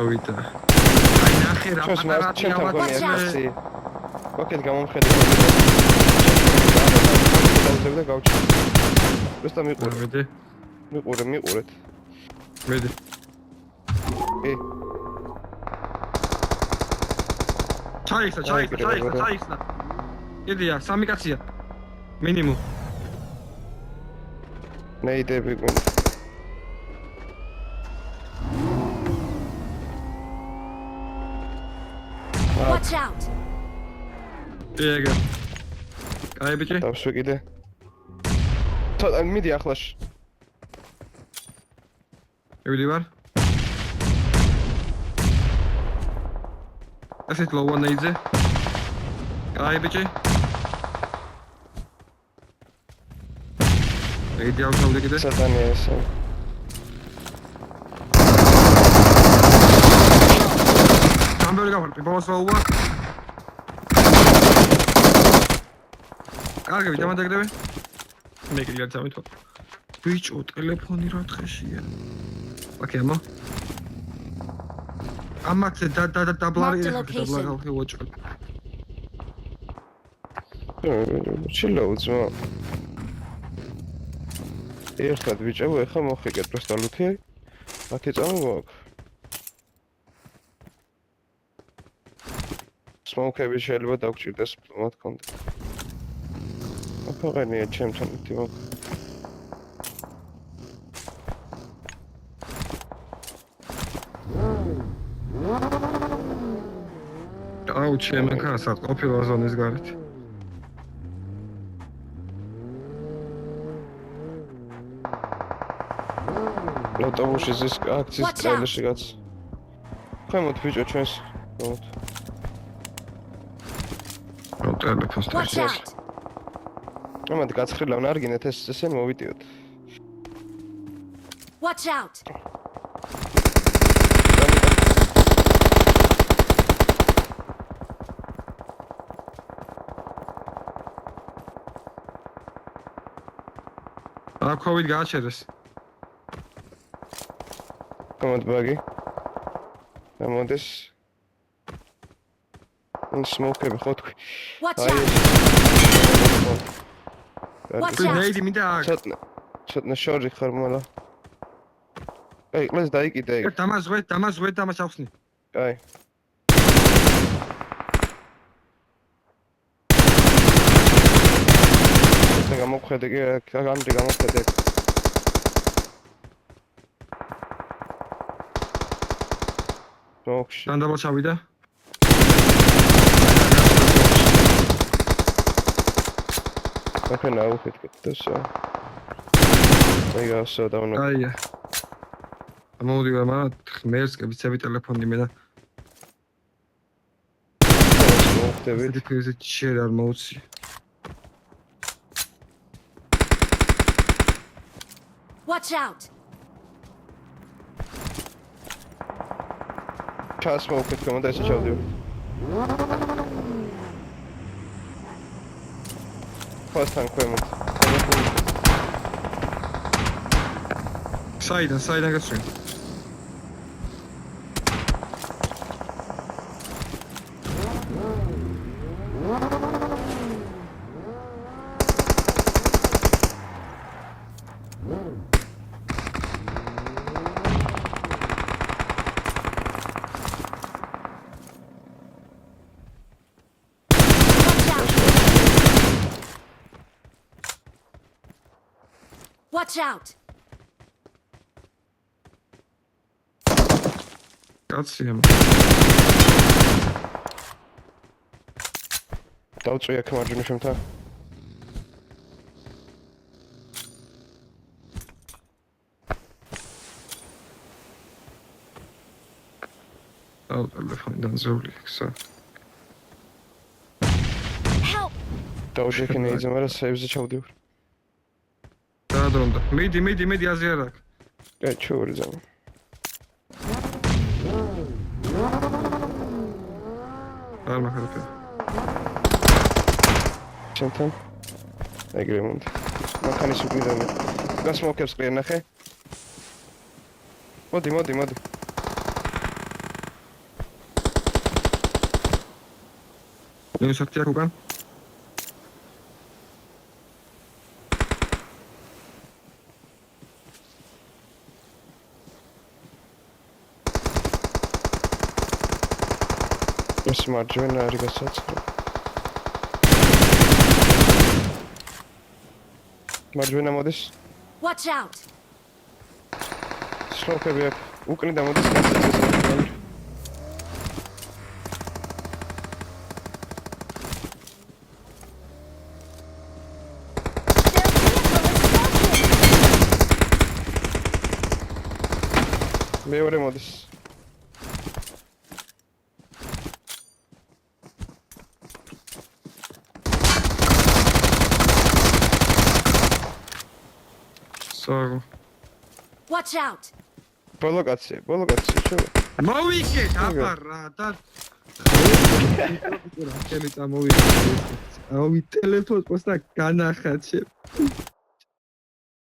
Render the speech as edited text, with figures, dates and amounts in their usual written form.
ავიდა. აი ნახე რა პატარა ავაცი. ოკეთ გამომხედე. და გავჩი. просто მიყურე. მედი. მიყურეთ. მედი. ჩაიხსნა. იდეა, სამი კაცია. მინიმუმ. ნეიდები გვინდა. Watch out. ეგ. აი ბიჭი. დავშვი კიდე. ცოტა მიდი ახლაში. ევიდი ვარ. ასეთ ლოვა ნეიძე. აი ბიჭი. ედი ავშავდე კიდე. სატანია ესე. გამბერი გავარდი, ბოლოს ლოვა. კარგი, დამადაგდები. მე კიდე გამითო. ბიჭო, ტელეფონი რა თხეშია. ოკეი, ამა. ამაце დაბლარი ვაჭრე. ჩილოუძო. ერთად ბიჭო, ეხა მოხიგეთ просто ლუთი. 10 წამი გვაქვს. სმოუკები შეიძლება დაგჭირდეს მათ კონდეთ. აფაღანია ჩემთან თიმო. აუ ჩემენ კაცად ყოფილა ზონის გარეთ. ავტობუსის ის აქციის ტრეილერში გაც. ხემოთ ბიჭო ჩვენს. ხემოთ. ტელეფონს Watch out. ამათ გაცხრილავ ნარგინეთ ეს ესენ მოვიდიოთ. Watch out. აკოვით გააჩერეს. ამათ ბაგი. ამოდეს. სმოუკები ხო თქვი. Watch out. Watch out. ნეიდი მინდა აქ. ცოტნა შორი ხარ მალა. აი, ყლეს დაიკიდე. დამაზღვეთ დამას ავხსნი. აი. ეს გამოვხედე კი, გამდი გამოვხედე. ოქში. დანდაბა ჩავიდა. აკენა უხეთქეთ დასა. აი გასა დავნა. აია. ამოდი მაგრამ ხმერს კებიცები ტელეფონი მე და მოხდები. დიფიუზი შენ არ მოუცი. Watch out. ჩას მოხეთ კომანდა ესე ჩავდივ. ფასთან ქვემოთ. საიდან გასვენ. Watch out. კაცია. დავწვია კამარჯვნა შემთან. აუ ტელეფონიდან ზოვლი ხსა. Help. დავშეკინე იძე, მაგრამ სეივზე ჩავდივარ. დაადრონდა. მიდი აზიარაკ. აი ჩური ზამ. არ მახარფე. ჩემთან. ეგრე მომდი. მანქანის უკიდემე. გასმოქებს ყრიან ნახე. მოდი. მინუს 10 აქ უკან. ეს მარჯვენა არის გასაცხარო. მარჯვენა მოდის. Watch out! სლოპები აქ. უკნიდან მოდის გასაცხარო. მეორე მოდის. საგო. Watch out! ბოლო კაცი, ჩულა. მოვიკეთ აბარა და რა ჩემი წამოვიდე. ავი ტელეფონს პოსტა განახატე.